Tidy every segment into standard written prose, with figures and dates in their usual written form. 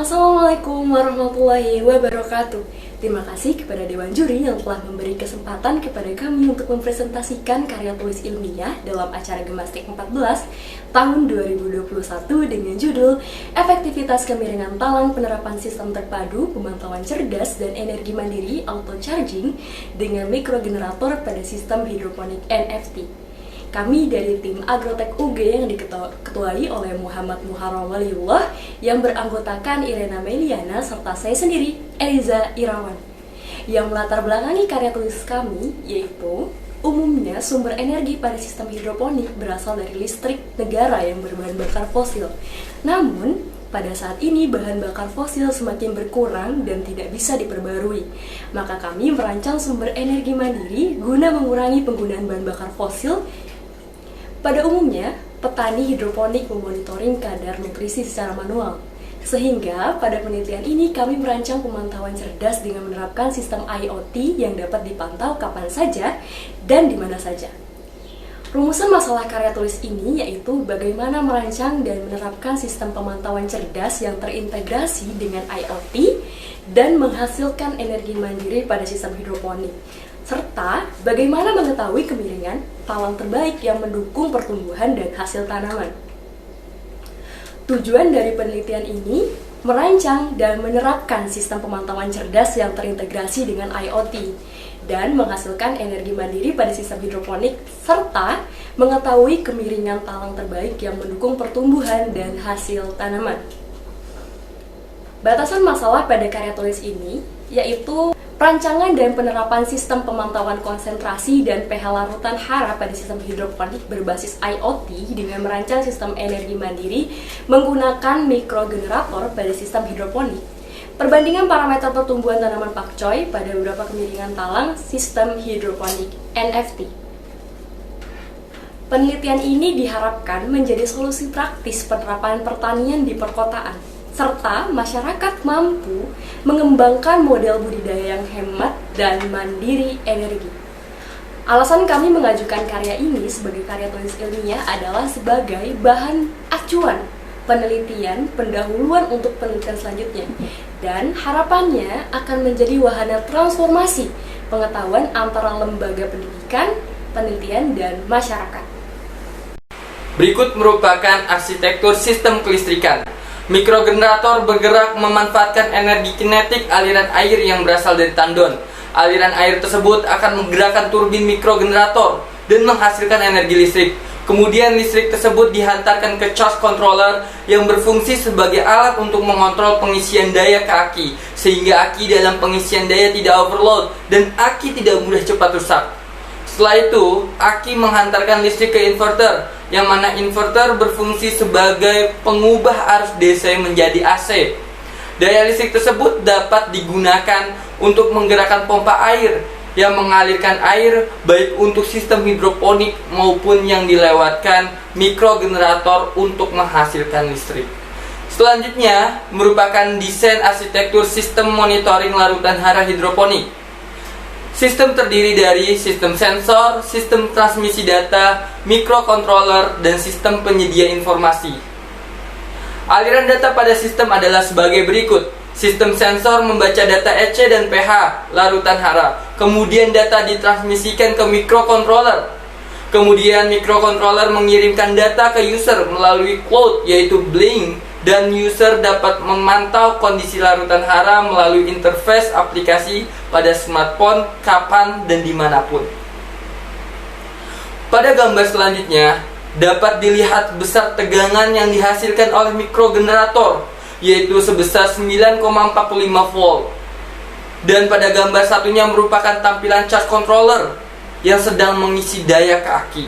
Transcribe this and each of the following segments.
Assalamualaikum warahmatullahi wabarakatuh. Terima kasih kepada Dewan Juri yang telah memberi kesempatan kepada kami untuk mempresentasikan karya tulis ilmiah dalam acara Gemastik 14 tahun 2021 dengan judul Efektivitas Kemiringan Talang Penerapan Sistem Terpadu Pemantauan Cerdas dan Energi Mandiri Auto Charging dengan Mikrogenerator pada Sistem Hidroponik NFT. Kami dari tim Agrotek UG yang diketuai oleh Muhammad Muharram Waliullah yang beranggotakan Irena Meliana serta saya sendiri, Eliza Irawan. Yang melatar belakangi karya tulis kami yaitu umumnya sumber energi pada sistem hidroponik berasal dari listrik negara yang berbahan bakar fosil. Namun, pada saat ini bahan bakar fosil semakin berkurang dan tidak bisa diperbarui. Maka kami merancang sumber energi mandiri guna mengurangi penggunaan bahan bakar fosil. Pada umumnya, petani hidroponik memonitoring kadar nutrisi secara manual. Sehingga pada penelitian ini kami merancang pemantauan cerdas dengan menerapkan sistem IoT yang dapat dipantau kapan saja dan di mana saja. Rumusan masalah karya tulis ini yaitu bagaimana merancang dan menerapkan sistem pemantauan cerdas yang terintegrasi dengan IoT dan menghasilkan energi mandiri pada sistem hidroponik. Serta bagaimana mengetahui kemiringan talang terbaik yang mendukung pertumbuhan dan hasil tanaman. Tujuan dari penelitian ini merancang dan menerapkan sistem pemantauan cerdas yang terintegrasi dengan IoT dan menghasilkan energi mandiri pada sistem hidroponik serta mengetahui kemiringan talang terbaik yang mendukung pertumbuhan dan hasil tanaman. Batasan masalah pada karya tulis ini yaitu perancangan dan penerapan sistem pemantauan konsentrasi dan pH larutan hara pada sistem hidroponik berbasis IoT dengan merancang sistem energi mandiri menggunakan mikrogenerator pada sistem hidroponik. Perbandingan parameter pertumbuhan tanaman pakcoy pada beberapa kemiringan talang sistem hidroponik NFT. Penelitian ini diharapkan menjadi solusi praktis penerapan pertanian di perkotaan, serta masyarakat mampu mengembangkan model budidaya yang hemat dan mandiri energi. Alasan kami mengajukan karya ini sebagai karya tulis ilmiah adalah sebagai bahan acuan penelitian pendahuluan untuk penelitian selanjutnya, dan harapannya akan menjadi wahana transformasi pengetahuan antara lembaga pendidikan, penelitian, dan masyarakat. Berikut merupakan arsitektur sistem kelistrikan. Mikrogenerator bergerak memanfaatkan energi kinetik aliran air yang berasal dari tandon. Aliran air tersebut akan menggerakkan turbin mikrogenerator dan menghasilkan energi listrik. Kemudian listrik tersebut dihantarkan ke charge controller yang berfungsi sebagai alat untuk mengontrol pengisian daya ke aki, sehingga aki dalam pengisian daya tidak overload dan aki tidak mudah cepat rusak. Setelah itu, aki menghantarkan listrik ke inverter, yang mana inverter berfungsi sebagai pengubah arus DC menjadi AC. Daya listrik tersebut dapat digunakan untuk menggerakkan pompa air yang mengalirkan air baik untuk sistem hidroponik maupun yang dilewatkan mikrogenerator untuk menghasilkan listrik. Selanjutnya merupakan desain arsitektur sistem monitoring larutan hara hidroponik. Sistem terdiri dari sistem sensor, sistem transmisi data, mikrokontroler, dan sistem penyedia informasi. Aliran data pada sistem adalah sebagai berikut. Sistem sensor membaca data EC dan pH larutan hara. Kemudian data ditransmisikan ke mikrokontroler. Kemudian mikrokontroler mengirimkan data ke user melalui cloud yaitu Blink, dan user dapat memantau kondisi larutan hara melalui interface aplikasi pada smartphone kapan dan dimanapun. Pada gambar selanjutnya dapat dilihat besar tegangan yang dihasilkan oleh mikrogenerator yaitu sebesar 9,45 volt. Dan pada gambar satunya merupakan tampilan charge controller yang sedang mengisi daya ke aki.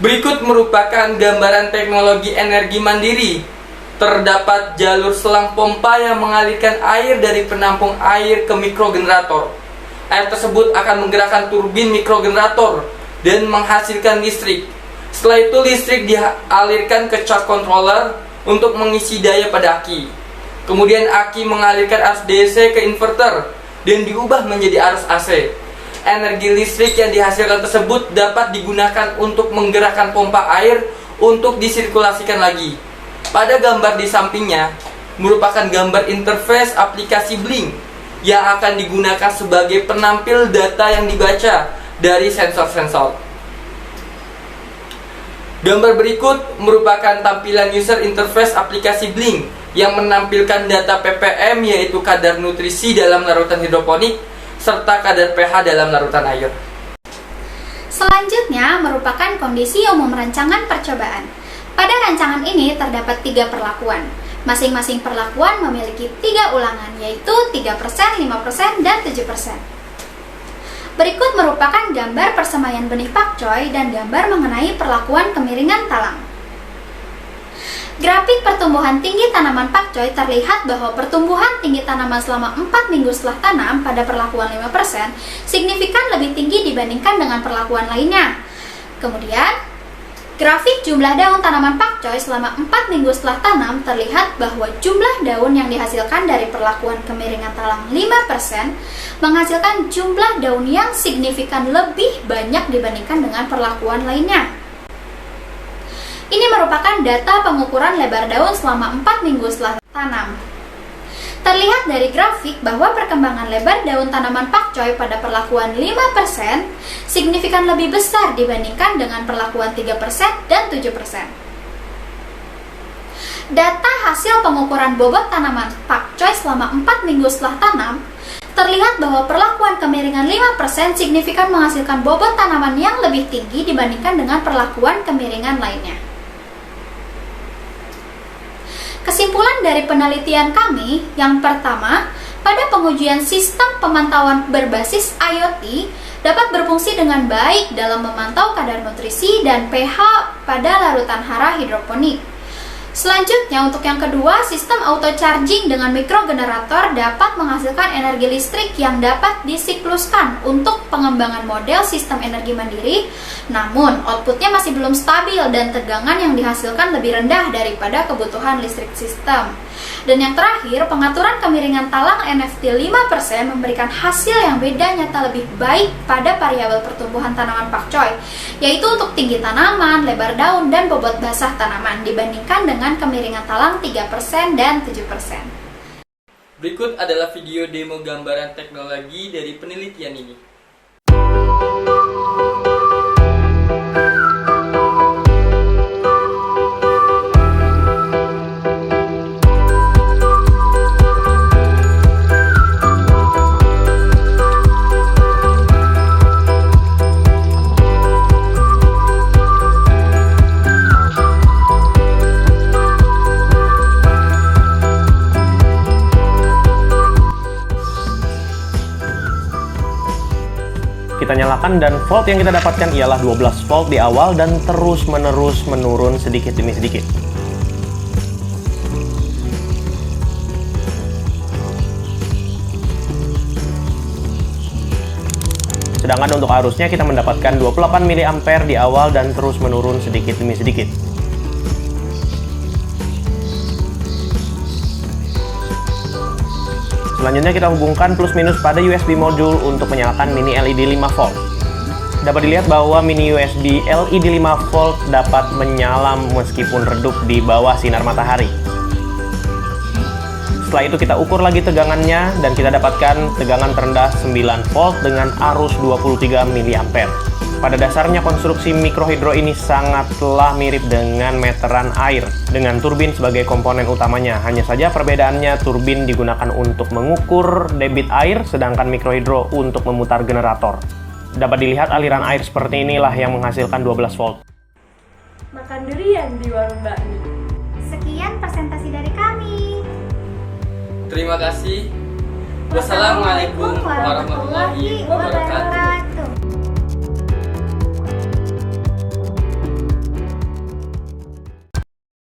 Berikut merupakan gambaran teknologi energi mandiri. Terdapat jalur selang pompa yang mengalirkan air dari penampung air ke mikrogenerator. Air tersebut akan menggerakkan turbin mikrogenerator dan menghasilkan listrik. Setelah itu listrik dialirkan ke charge controller untuk mengisi daya pada aki. Kemudian aki mengalirkan arus DC ke inverter dan diubah menjadi arus AC. Energi listrik yang dihasilkan tersebut dapat digunakan untuk menggerakkan pompa air untuk disirkulasikan lagi. Pada gambar di sampingnya merupakan gambar interface aplikasi Blink yang akan digunakan sebagai penampil data yang dibaca dari sensor-sensor. Gambar berikut merupakan tampilan user interface aplikasi Blink yang menampilkan data ppm, yaitu kadar nutrisi dalam larutan hidroponik serta kadar pH dalam larutan air. Selanjutnya merupakan kondisi umum rancangan percobaan. Pada rancangan ini terdapat 3 perlakuan. Masing-masing perlakuan memiliki 3 ulangan, yaitu 3%, 5%, dan 7%. Berikut merupakan gambar persemaian benih pakcoy dan gambar mengenai perlakuan kemiringan talang. Grafik pertumbuhan tinggi tanaman pakcoy terlihat bahwa pertumbuhan tinggi tanaman selama 4 minggu setelah tanam pada perlakuan 5% signifikan lebih tinggi dibandingkan dengan perlakuan lainnya. Kemudian, grafik jumlah daun tanaman pakcoy selama 4 minggu setelah tanam terlihat bahwa jumlah daun yang dihasilkan dari perlakuan kemiringan talang 5% menghasilkan jumlah daun yang signifikan lebih banyak dibandingkan dengan perlakuan lainnya. Ini merupakan data pengukuran lebar daun selama 4 minggu setelah tanam. Terlihat dari grafik bahwa perkembangan lebar daun tanaman pakcoy pada perlakuan 5% signifikan lebih besar dibandingkan dengan perlakuan 3% dan 7%. Data hasil pengukuran bobot tanaman pakcoy selama 4 minggu setelah tanam terlihat bahwa perlakuan kemiringan 5% signifikan menghasilkan bobot tanaman yang lebih tinggi dibandingkan dengan perlakuan kemiringan lainnya. Kesimpulan dari penelitian kami, yang pertama, pada pengujian sistem pemantauan berbasis IoT dapat berfungsi dengan baik dalam memantau kadar nutrisi dan pH pada larutan hara hidroponik. Selanjutnya, untuk yang kedua, sistem auto charging dengan mikrogenerator dapat menghasilkan energi listrik yang dapat disikluskan untuk pengembangan model sistem energi mandiri, namun outputnya masih belum stabil dan tegangan yang dihasilkan lebih rendah daripada kebutuhan listrik sistem. Dan yang terakhir, pengaturan kemiringan talang NFT 5% memberikan hasil yang beda nyata lebih baik pada variabel pertumbuhan tanaman pakcoy, yaitu untuk tinggi tanaman, lebar daun, dan bobot basah tanaman dibandingkan dengan kemiringan talang 3% dan 7%. Berikut adalah video demo gambaran teknologi dari penelitian ini. Kita nyalakan dan volt yang kita dapatkan ialah 12 volt di awal dan terus-menerus menurun sedikit demi sedikit. Sedangkan untuk arusnya kita mendapatkan 28 mA di awal dan terus menurun sedikit demi sedikit. Selanjutnya kita hubungkan plus minus pada USB modul untuk menyalakan mini LED 5 volt. Dapat dilihat bahwa mini USB LED 5 volt dapat menyala meskipun redup di bawah sinar matahari. Setelah itu kita ukur lagi tegangannya dan kita dapatkan tegangan terendah 9 volt dengan arus 23 mA. Pada dasarnya konstruksi mikrohidro ini sangatlah mirip dengan meteran air dengan turbin sebagai komponen utamanya. Hanya saja perbedaannya turbin digunakan untuk mengukur debit air sedangkan mikrohidro untuk memutar generator. Dapat dilihat aliran air seperti inilah yang menghasilkan 12 volt. Makan durian di warung bakmi. Sekian presentasi dari kami. Terima kasih. Wassalamualaikum warahmatullahi wabarakatuh.